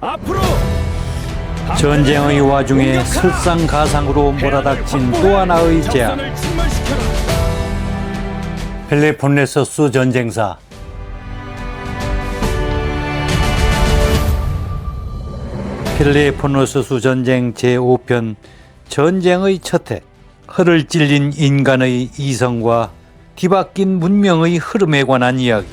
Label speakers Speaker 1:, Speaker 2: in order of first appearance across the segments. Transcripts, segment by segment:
Speaker 1: 앞으로
Speaker 2: 전쟁의 와중에 설상가상으로 몰아닥친 또 하나의 재앙.
Speaker 1: 적선을 침몰시켜라.
Speaker 2: 펠레폰네소스 전쟁사. 펠레폰네소스 전쟁 제5편 전쟁의 첫 해. 허를 찔린 인간의 이성과 뒤바뀐 문명의 흐름에 관한 이야기.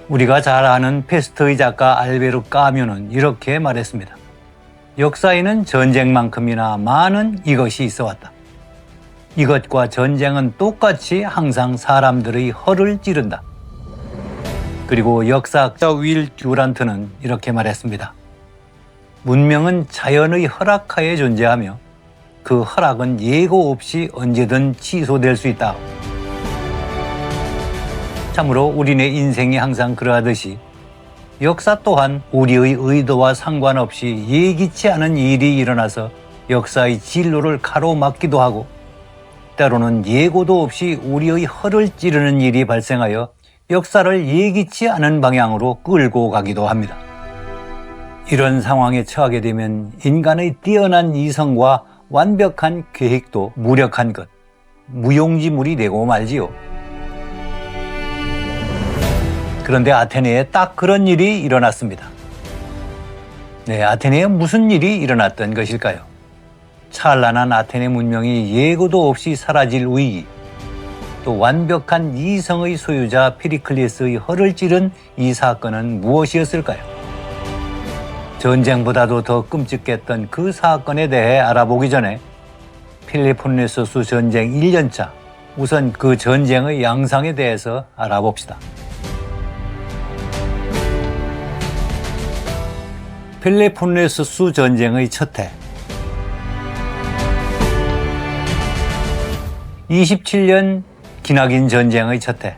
Speaker 2: 우리가 잘 아는 페스트의 작가 알베르 까뮈는 이렇게 말했습니다. 역사에는 전쟁만큼이나 많은 이것이 있어 왔다. 이것과 전쟁은 똑같이 항상 사람들의 허를 찌른다. 그리고 역사학자 윌 듀란트는 이렇게 말했습니다. 문명은 자연의 허락하에 존재하며 그 허락은 예고 없이 언제든 취소될 수 있다. 참으로 우리네 인생이 항상 그러하듯이 역사 또한 우리의 의도와 상관없이 예기치 않은 일이 일어나서 역사의 진로를 가로막기도 하고 때로는 예고도 없이 우리의 허를 찌르는 일이 발생하여 역사를 예기치 않은 방향으로 끌고 가기도 합니다. 이런 상황에 처하게 되면 인간의 뛰어난 이성과 완벽한 계획도 무력한 것, 무용지물이 되고 말지요. 그런데 아테네에 딱 그런 일이 일어났습니다. 아테네에 무슨 일이 일어났던 것일까요? 찬란한 아테네 문명이 예고도 없이 사라질 위기, 또 완벽한 이성의 소유자 페리클레스의 허를 찌른 이 사건은 무엇이었을까요? 전쟁보다도 더 끔찍했던 그 사건에 대해 알아보기 전에 펠레폰네소스 전쟁 1년차, 우선 그 전쟁의 양상에 대해서 알아봅시다. 펠레폰네소스 전쟁의 첫 해. 27년 기나긴 전쟁의 첫 해.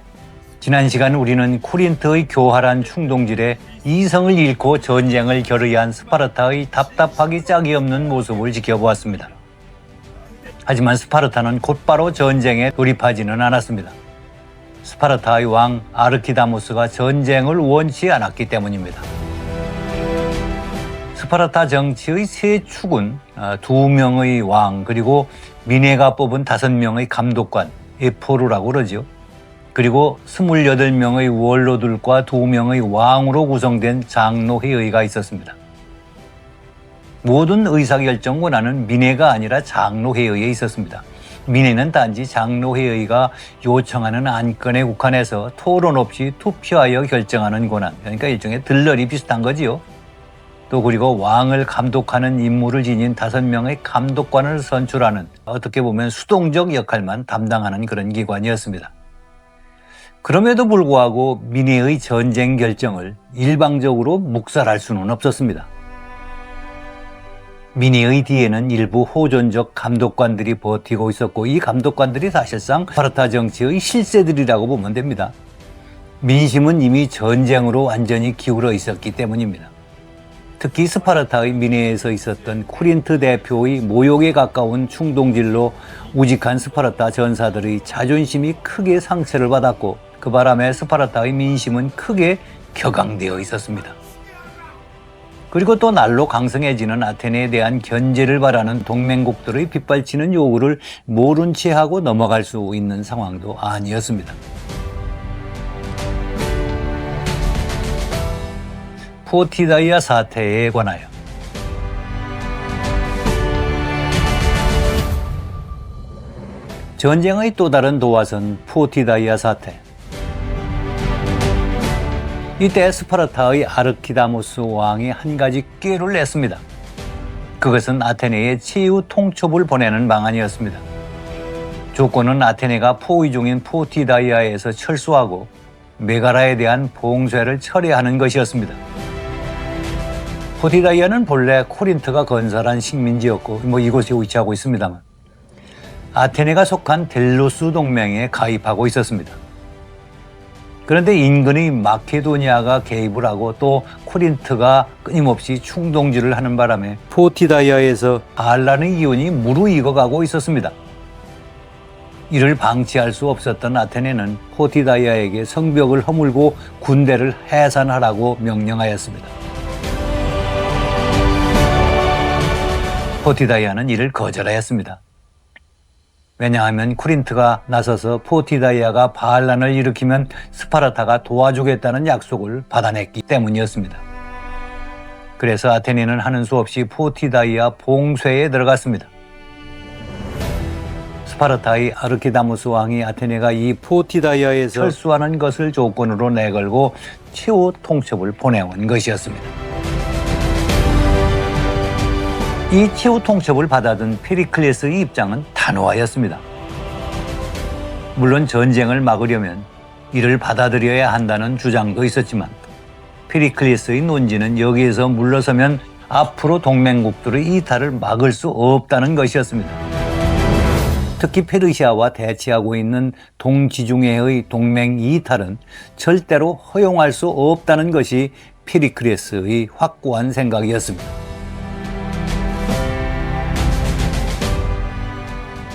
Speaker 2: 지난 시간 우리는 코린트의 교활한 충동질에 이성을 잃고 전쟁을 결의한 스파르타의 답답하기 짝이 없는 모습을 지켜보았습니다. 하지만 스파르타는 곧바로 전쟁에 돌입하지는 않았습니다. 스파르타의 왕 아르키다모스가 전쟁을 원치 않았기 때문입니다. 스파르타 정치의 세 축은 2명의 왕 그리고 미네가 뽑은 5명의 감독관 에포르라고 그러죠. 그리고 28명의 원로들과 2명의 왕으로 구성된 장로회의가 있었습니다. 모든 의사결정 권한은 미네가 아니라 장로회의에 있었습니다. 미네는 단지 장로회의가 요청하는 안건에 국한해서 토론 없이 투표하여 결정하는 권한, 그러니까 일종의 들러리 비슷한 거지요. 또 그리고 왕을 감독하는 임무를 지닌 5명의 감독관을 선출하는 어떻게 보면 수동적 역할만 담당하는 그런 기관이었습니다. 그럼에도 불구하고 미네의 전쟁 결정을 일방적으로 묵살할 수는 없었습니다. 미네의 뒤에는 일부 호전적 감독관들이 버티고 있었고 이 감독관들이 사실상 스파르타 정치의 실세들이라고 보면 됩니다. 민심은 이미 전쟁으로 완전히 기울어 있었기 때문입니다. 특히 스파르타의 미네에서 있었던 코린트 대표의 모욕에 가까운 충동질로 우직한 스파르타 전사들의 자존심이 크게 상처를 받았고 그 바람에 스파르타의 민심은 크게 격앙되어 있었습니다. 그리고 또 날로 강성해지는 아테네에 대한 견제를 바라는 동맹국들의 빗발치는 요구를 모른 채 하고 넘어갈 수 있는 상황도 아니었습니다. 포티다이아 사태에 관하여 전쟁의 또 다른 도화선 포티다이아 사태. 이때 스파르타의 아르키다모스 왕이 한 가지 꾀를 냈습니다. 그것은 아테네에 최후 통첩을 보내는 방안이었습니다. 조건은 아테네가 포위 중인 포티다이아에서 철수하고 메가라에 대한 봉쇄를 철회하는 것이었습니다. 포티다이아는 본래 코린트가 건설한 식민지였고 이곳에 위치하고 있습니다만 아테네가 속한 델로스 동맹에 가입하고 있었습니다. 그런데 인근의 마케도니아가 개입을 하고 또 코린트가 끊임없이 충동질을 하는 바람에 포티다이아에서 반란의 기운이 무르익어가고 있었습니다. 이를 방치할 수 없었던 아테네는 포티다이아에게 성벽을 허물고 군대를 해산하라고 명령하였습니다. 포티다이아는 이를 거절하였습니다. 왜냐하면 코린트가 나서서 포티다이아가 반란을 일으키면 스파르타가 도와주겠다는 약속을 받아냈기 때문이었습니다. 그래서 아테네는 하는 수 없이 포티다이아 봉쇄에 들어갔습니다. 스파르타의 아르키다무스 왕이 아테네가 이 포티다이아에서 철수하는 것을 조건으로 내걸고 최후 통첩을 보내온 것이었습니다. 이 최후 통첩을 받아든 페리클레스의 입장은 단호하였습니다. 물론 전쟁을 막으려면 이를 받아들여야 한다는 주장도 있었지만 페리클레스의 논지는 여기에서 물러서면 앞으로 동맹국들의 이탈을 막을 수 없다는 것이었습니다. 특히 페르시아와 대치하고 있는 동지중해의 동맹 이탈은 절대로 허용할 수 없다는 것이 페리클레스의 확고한 생각이었습니다.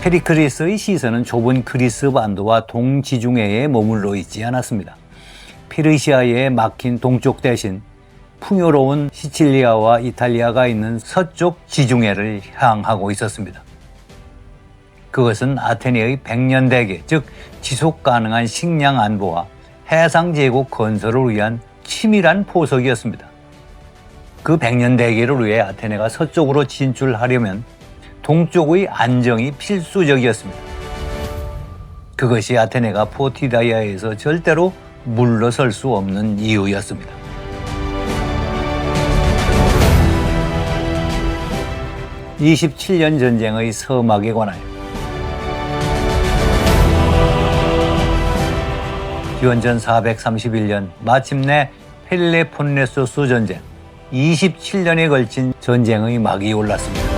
Speaker 2: 페리클레스의 시선은 좁은 그리스 반도와 동지중해에 머물러 있지 않았습니다. 페르시아에 막힌 동쪽 대신 풍요로운 시칠리아와 이탈리아가 있는 서쪽 지중해를 향하고 있었습니다. 그것은 아테네의 백년대계, 즉 지속 가능한 식량 안보와 해상 제국 건설을 위한 치밀한 포석이었습니다. 그 백년대계를 위해 아테네가 서쪽으로 진출하려면 동쪽의 안정이 필수적이었습니다. 그것이 아테네가 포티다이아에서 절대로 물러설 수 없는 이유였습니다. (27년) 전쟁의 서막에 관하여 기원전 431년 마침내 펠레폰네소스 전쟁, 27년에 걸친 전쟁의 막이 올랐습니다.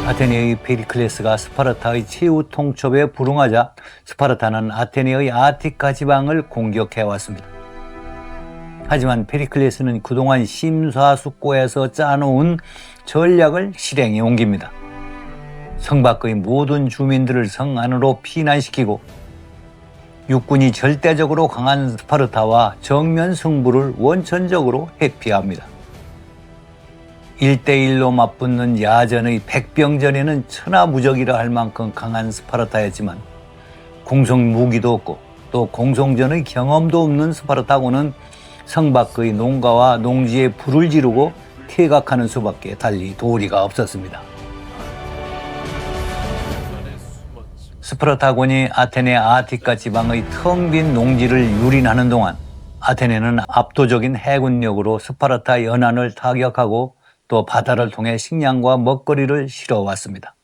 Speaker 2: 아테네의 페리클레스가 스파르타의 최후 통첩에 불응하자 스파르타는 아테네의 아티카 지방을 공격해왔습니다. 하지만 페리클레스는 그동안 심사숙고해서 짜놓은 전략을 실행에 옮깁니다. 성 밖의 모든 주민들을 성 안으로 피난시키고 육군이 절대적으로 강한 스파르타와 정면 승부를 원천적으로 회피합니다. 1대1로 맞붙는 야전의 백병전에는 천하무적이라 할 만큼 강한 스파르타였지만 공성 무기도 없고 또 공성전의 경험도 없는 스파르타군은 성 밖의 농가와 농지에 불을 지르고 퇴각하는 수밖에 달리 도리가 없었습니다. 스파르타군이 아테네 아티카 지방의 텅 빈 농지를 유린하는 동안 아테네는 압도적인 해군력으로 스파르타 연안을 타격하고 또 바다를 통해 식량과 먹거리를 실어왔습니다.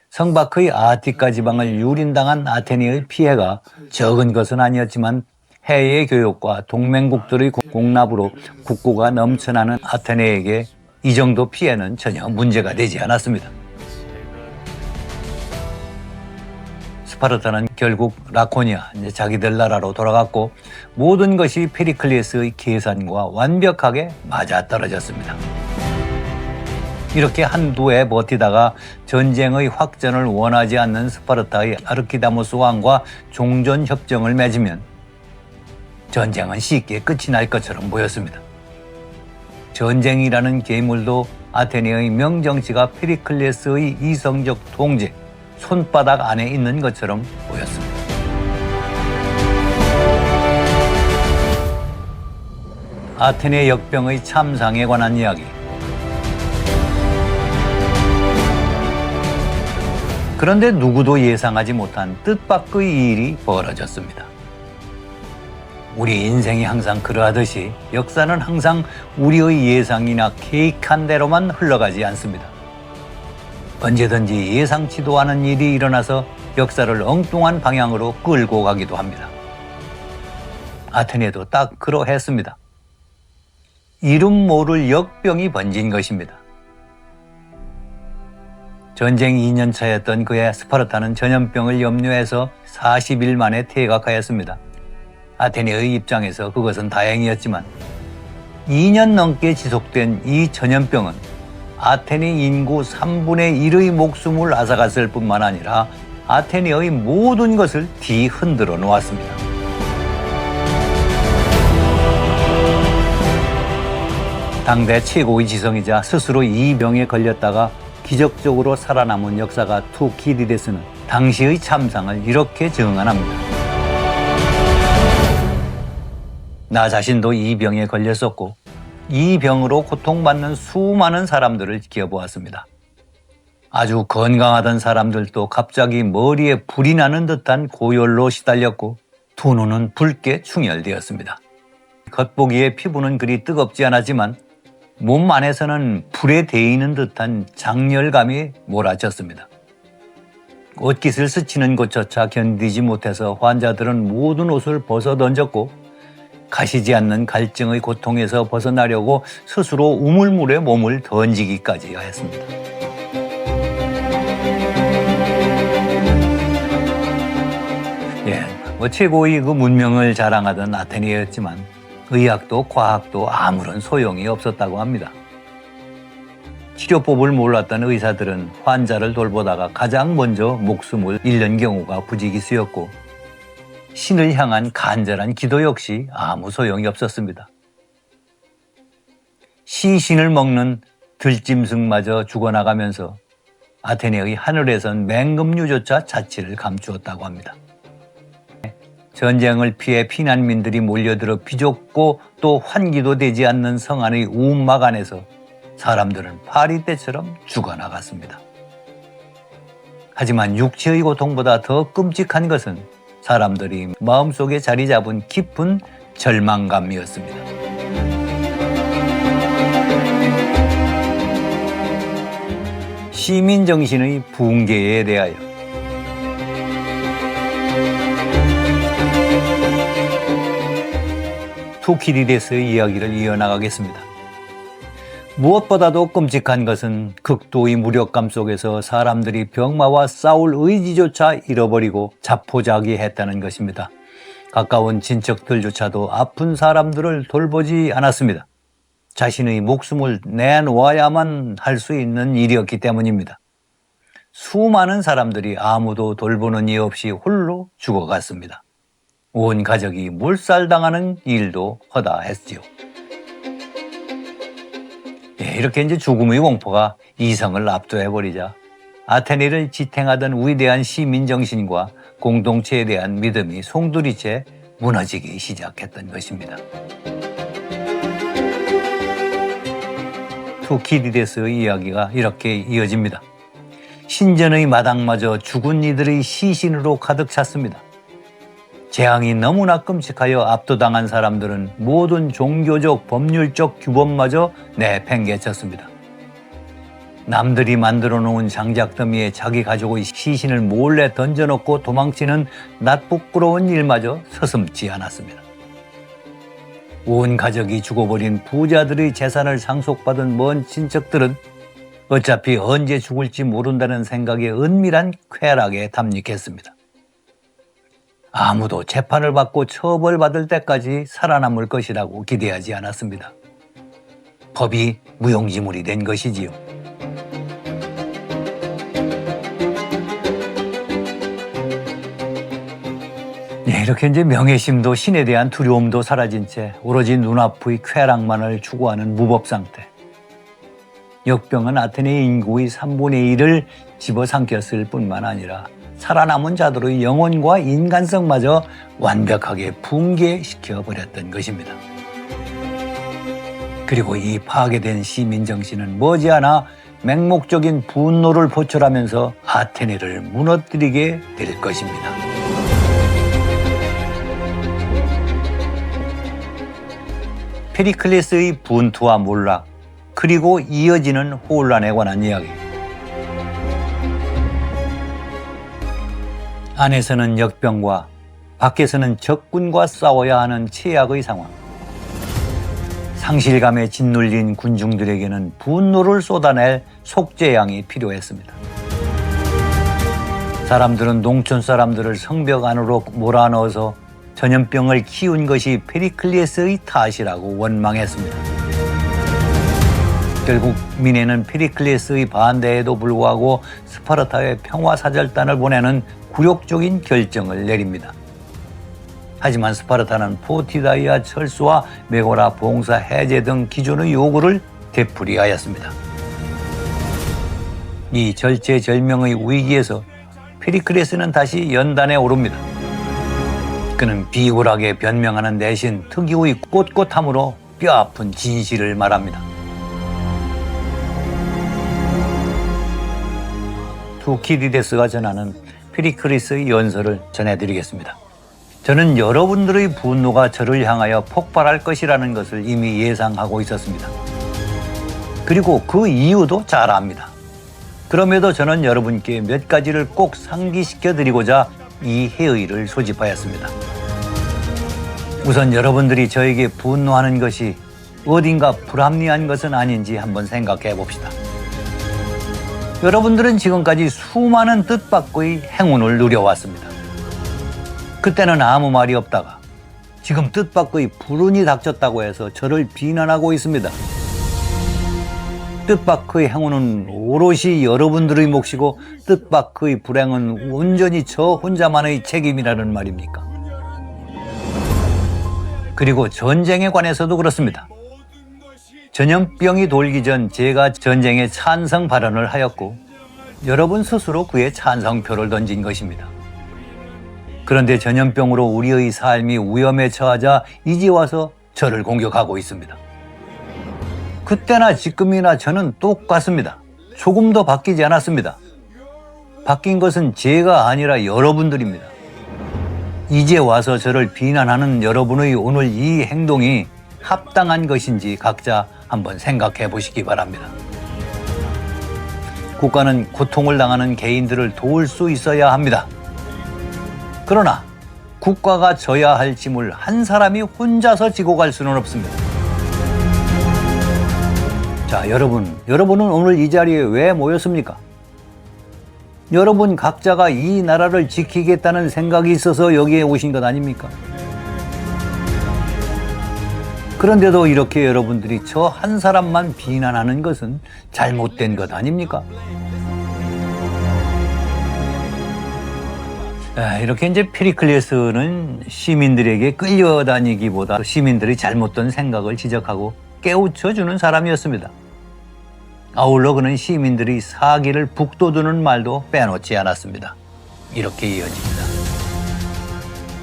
Speaker 2: 성 밖의 아티카 지방을 유린당한 아테네의 피해가 적은 것은 아니었지만 해외 교역과 동맹국들의 공납으로 국고가 넘쳐나는 아테네에게 이 정도 피해는 전혀 문제가 되지 않았습니다. 스파르타는 결국 라코니아, 자기들 나라로 돌아갔고 모든 것이 페리클레스의 계산과 완벽하게 맞아떨어졌습니다. 이렇게 한두 해 버티다가 전쟁의 확전을 원하지 않는 스파르타의 아르키다무스 왕과 종전협정을 맺으면 전쟁은 쉽게 끝이 날 것처럼 보였습니다. 전쟁이라는 괴물도 아테네의 명정치가 페리클레스의 이성적 통제, 손바닥 안에 있는 것처럼 보였습니다. 아테네 역병의 참상에 관한 이야기. 그런데 누구도 예상하지 못한 뜻밖의 일이 벌어졌습니다. 우리 인생이 항상 그러하듯이 역사는 항상 우리의 예상이나 계획한 대로만 흘러가지 않습니다. 언제든지 예상치도 않은 일이 일어나서 역사를 엉뚱한 방향으로 끌고 가기도 합니다. 아테네도 딱 그러했습니다. 이름 모를 역병이 번진 것입니다. 전쟁 2년 차였던 그해 스파르타는 전염병을 염려해서 40일 만에 퇴각하였습니다. 아테네의 입장에서 그것은 다행이었지만 2년 넘게 지속된 이 전염병은 아테네 인구 3분의 1의 목숨을 앗아갔을 뿐만 아니라 아테네의 모든 것을 뒤흔들어 놓았습니다. 당대 최고의 지성이자 스스로 이 병에 걸렸다가 기적적으로 살아남은 역사가 투키디데스는 당시의 참상을 이렇게 증언합니다. 나 자신도 이 병에 걸렸었고 이 병으로 고통받는 수많은 사람들을 지켜보았습니다. 아주 건강하던 사람들도 갑자기 머리에 불이 나는 듯한 고열로 시달렸고 두 눈은 붉게 충혈되었습니다. 겉보기에 피부는 그리 뜨겁지 않았지만 몸 안에서는 불에 데이는 듯한 장열감이 몰아쳤습니다. 옷깃을 스치는 것조차 견디지 못해서 환자들은 모든 옷을 벗어 던졌고 가시지 않는 갈증의 고통에서 벗어나려고 스스로 우물물에 몸을 던지기까지 하였습니다. 최고의 그 문명을 자랑하던 아테네였지만 의학도 과학도 아무런 소용이 없었다고 합니다. 치료법을 몰랐던 의사들은 환자를 돌보다가 가장 먼저 목숨을 잃는 경우가 부지기수였고 신을 향한 간절한 기도 역시 아무 소용이 없었습니다. 시신을 먹는 들짐승마저 죽어나가면서 아테네의 하늘에선 맹금류조차 자취를 감추었다고 합니다. 전쟁을 피해 피난민들이 몰려들어 비좁고 또 환기도 되지 않는 성 안의 우막 안에서 사람들은 파리떼처럼 죽어나갔습니다. 하지만 육체의 고통보다 더 끔찍한 것은 사람들이 마음속에 자리 잡은 깊은 절망감이었습니다. 시민정신의 붕괴에 대하여 투키디데스의 이야기를 이어나가겠습니다. 무엇보다도 끔찍한 것은 극도의 무력감 속에서 사람들이 병마와 싸울 의지조차 잃어버리고 자포자기했다는 것입니다. 가까운 친척들조차도 아픈 사람들을 돌보지 않았습니다. 자신의 목숨을 내놓아야만 할 수 있는 일이었기 때문입니다. 수많은 사람들이 아무도 돌보는 이 없이 홀로 죽어갔습니다. 온 가족이 몰살당하는 일도 허다했지요. 이렇게 이제 죽음의 공포가 이성을 압도해버리자 아테네를 지탱하던 위대한 시민정신과 공동체에 대한 믿음이 송두리째 무너지기 시작했던 것입니다. 투키디데스의 이야기가 이렇게 이어집니다. 신전의 마당마저 죽은 이들의 시신으로 가득 찼습니다. 재앙이 너무나 끔찍하여 압도당한 사람들은 모든 종교적, 법률적 규범마저 내팽개쳤습니다. 남들이 만들어 놓은 장작더미에 자기 가족의 시신을 몰래 던져놓고 도망치는 낯부끄러운 일마저 서슴지 않았습니다. 온 가족이 죽어버린 부자들의 재산을 상속받은 먼 친척들은 어차피 언제 죽을지 모른다는 생각에 은밀한 쾌락에 담닉했습니다. 아무도 재판을 받고 처벌받을 때까지 살아남을 것이라고 기대하지 않았습니다. 법이 무용지물이 된 것이지요. 이렇게 이제 명예심도 신에 대한 두려움도 사라진 채 오로지 눈앞의 쾌락만을 추구하는 무법 상태. 역병은 아테네 인구의 3분의 1을 집어삼켰을 뿐만 아니라 살아남은 자들의 영혼과 인간성마저 완벽하게 붕괴시켜버렸던 것입니다. 그리고 이 파괴된 시민정신은 머지않아 맹목적인 분노를 포철하면서 아테네를 무너뜨리게 될 것입니다. 페리클레스의 분투와 몰락, 그리고 이어지는 혼란에 관한 이야기. 안에서는 역병과 밖에서는 적군과 싸워야 하는 최악의 상황. 상실감에 짓눌린 군중들에게는 분노를 쏟아낼 속죄양이 필요했습니다. 사람들은 농촌 사람들을 성벽 안으로 몰아넣어서 전염병을 키운 것이 페리클레스의 탓이라고 원망했습니다. 결국 미네는 페리클레스의 반대에도 불구하고 스파르타에 평화사절단을 보내는 굴욕적인 결정을 내립니다. 하지만 스파르타는 포티다이아 철수와 메고라 봉사 해제 등 기존의 요구를 되풀이하였습니다. 이 절체절명의 위기에서 페리클레스는 다시 연단에 오릅니다. 그는 비굴하게 변명하는 대신 특유의 꼿꼿함으로 뼈아픈 진실을 말합니다. 투키디데스가 전하는 페리클레스의 연설을 전해드리겠습니다. 저는 여러분들의 분노가 저를 향하여 폭발할 것이라는 것을 이미 예상하고 있었습니다. 그리고 그 이유도 잘 압니다. 그럼에도 저는 여러분께 몇 가지를 꼭 상기시켜 드리고자 이 회의를 소집하였습니다. 우선 여러분들이 저에게 분노하는 것이 어딘가 불합리한 것은 아닌지 한번 생각해 봅시다. 여러분들은 지금까지 수많은 뜻밖의 행운을 누려왔습니다. 그때는 아무 말이 없다가 지금 뜻밖의 불운이 닥쳤다고 해서 저를 비난하고 있습니다. 뜻밖의 행운은 오롯이 여러분들의 몫이고 뜻밖의 불행은 온전히 저 혼자만의 책임이라는 말입니까? 그리고 전쟁에 관해서도 그렇습니다. 전염병이 돌기 전 제가 전쟁에 찬성 발언을 하였고 여러분 스스로 그에 찬성표를 던진 것입니다. 그런데 전염병으로 우리의 삶이 위험에 처하자 이제 와서 저를 공격하고 있습니다. 그때나 지금이나 저는 똑같습니다. 조금 더 바뀌지 않았습니다. 바뀐 것은 제가 아니라 여러분들입니다. 이제 와서 저를 비난하는 여러분의 오늘 이 행동이 합당한 것인지 각자 한번 생각해 보시기 바랍니다. 국가는 고통을 당하는 개인들을 도울 수 있어야 합니다. 그러나 국가가 져야 할 짐을 한 사람이 혼자서 지고 갈 수는 없습니다. 자, 여러분은 오늘 이 자리에 왜 모였습니까? 여러분 각자가 이 나라를 지키겠다는 생각이 있어서 여기에 오신 것 아닙니까? 그런데도 이렇게 여러분들이 저 한 사람만 비난하는 것은 잘못된 것 아닙니까? 이렇게 이제 페리클레스는 시민들에게 끌려다니기보다 시민들이 잘못된 생각을 지적하고 깨우쳐주는 사람이었습니다. 아울러 그는 시민들이 사기를 북돋우는 말도 빼놓지 않았습니다. 이렇게 이어집니다.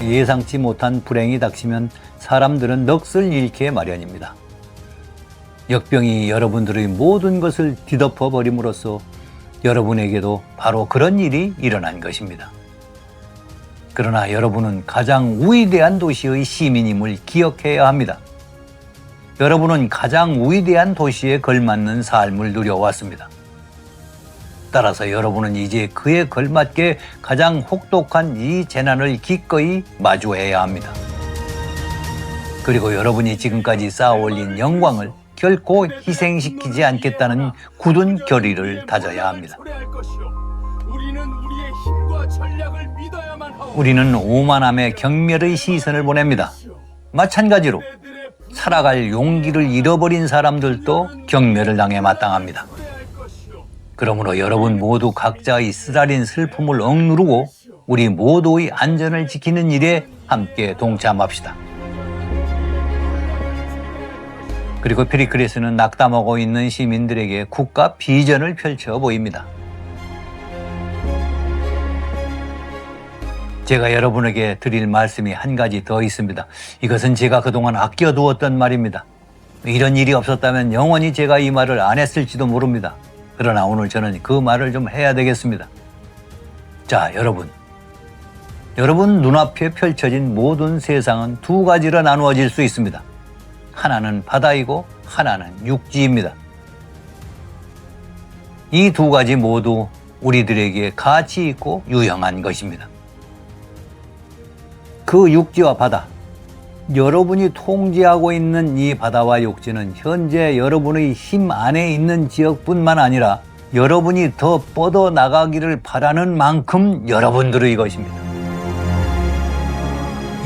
Speaker 2: 예상치 못한 불행이 닥치면 사람들은 넋을 잃게 마련입니다. 역병이 여러분들의 모든 것을 뒤덮어 버림으로써 여러분에게도 바로 그런 일이 일어난 것입니다. 그러나 여러분은 가장 위대한 도시의 시민임을 기억해야 합니다. 여러분은 가장 위대한 도시에 걸맞는 삶을 누려왔습니다. 따라서 여러분은 이제 그에 걸맞게 가장 혹독한 이 재난을 기꺼이 마주해야 합니다. 그리고 여러분이 지금까지 쌓아올린 영광을 결코 희생시키지 않겠다는 굳은 결의를 다져야 합니다. 우리는 오만함에 경멸의 시선을 보냅니다. 마찬가지로 살아갈 용기를 잃어버린 사람들도 경멸을 당해 마땅합니다. 그러므로 여러분 모두 각자의 쓰라린 슬픔을 억누르고 우리 모두의 안전을 지키는 일에 함께 동참합시다. 그리고 페리클레스는 낙담하고 있는 시민들에게 국가 비전을 펼쳐 보입니다. 제가 여러분에게 드릴 말씀이 한 가지 더 있습니다. 이것은 제가 그동안 아껴두었던 말입니다. 이런 일이 없었다면 영원히 제가 이 말을 안 했을지도 모릅니다. 그러나 오늘 저는 그 말을 좀 해야 되겠습니다. 자, 여러분 눈앞에 펼쳐진 모든 세상은 두 가지로 나누어질 수 있습니다. 하나는 바다이고 하나는 육지입니다. 이 두 가지 모두 우리들에게 가치 있고 유용한 것입니다. 그 육지와 바다, 여러분이 통제하고 있는 이 바다와 육지는 현재 여러분의 힘 안에 있는 지역뿐만 아니라 여러분이 더 뻗어나가기를 바라는 만큼 여러분들의 것입니다.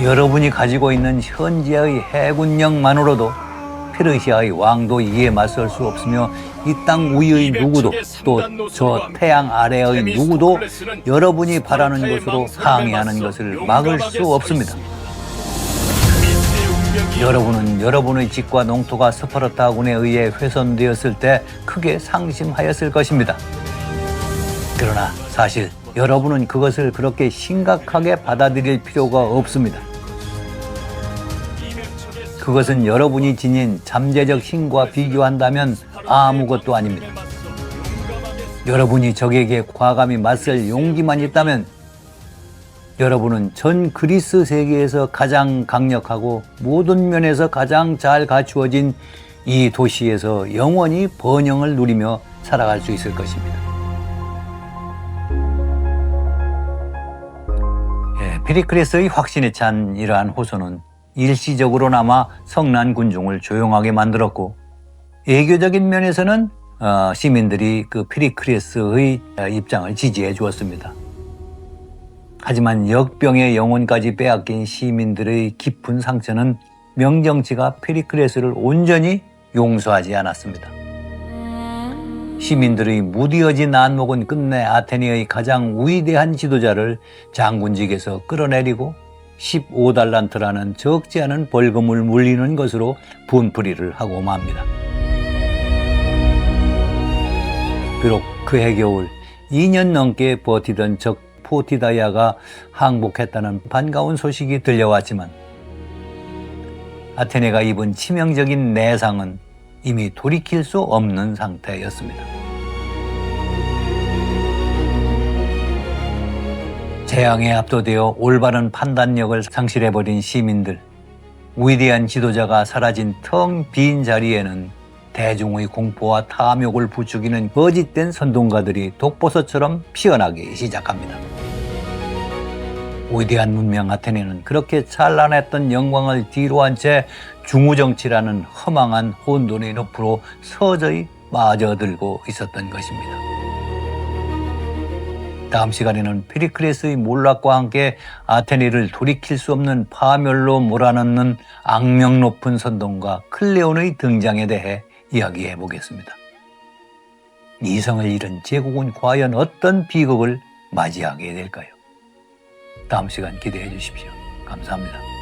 Speaker 2: 여러분이 가지고 있는 현재의 해군력만으로도 페르시아의 왕도 이에 맞설 수 없으며 이 땅 위의 누구도 또 저 태양 아래의 누구도 여러분이 바라는 것으로 항해하는 것을 막을 수 없습니다. 여러분은 여러분의 집과 농토가 스파르타군에 의해 훼손되었을 때 크게 상심하였을 것입니다. 그러나 사실 여러분은 그것을 그렇게 심각하게 받아들일 필요가 없습니다. 그것은 여러분이 지닌 잠재적 힘과 비교한다면 아무것도 아닙니다. 여러분이 적에게 과감히 맞설 용기만 있다면 여러분은 전 그리스 세계에서 가장 강력하고 모든 면에서 가장 잘 갖추어진 이 도시에서 영원히 번영을 누리며 살아갈 수 있을 것입니다. 페리클레스의 확신에 찬 이러한 호소는 일시적으로나마 성난 군중을 조용하게 만들었고, 애교적인 면에서는 시민들이 그 페리클레스의 입장을 지지해 주었습니다. 하지만 역병의 영혼까지 빼앗긴 시민들의 깊은 상처는 명정치가 페리클레스를 온전히 용서하지 않았습니다. 시민들의 무디어진 안목은 끝내 아테네의 가장 위대한 지도자를 장군직에서 끌어내리고 15달란트라는 적지 않은 벌금을 물리는 것으로 분풀이를 하고 맙니다. 비록 그해 겨울 2년 넘게 버티던 적 포티다이아가 항복했다는 반가운 소식이 들려왔지만 아테네가 입은 치명적인 내상은 이미 돌이킬 수 없는 상태였습니다. 재앙에 압도되어 올바른 판단력을 상실해버린 시민들, 위대한 지도자가 사라진 텅 빈 자리에는 대중의 공포와 탐욕을 부추기는 거짓된 선동가들이 독버섯처럼 피어나기 시작합니다. 위대한 문명 아테네는 그렇게 찬란했던 영광을 뒤로한 채 중후정치라는 허망한 혼돈의 늪으로 서서히 빠져들고 있었던 것입니다. 다음 시간에는 페리클레스의 몰락과 함께 아테네를 돌이킬 수 없는 파멸로 몰아넣는 악명 높은 선동가 클레온의 등장에 대해 이야기해 보겠습니다. 이성을 잃은 제국은 과연 어떤 비극을 맞이하게 될까요? 다음 시간 기대해 주십시오. 감사합니다.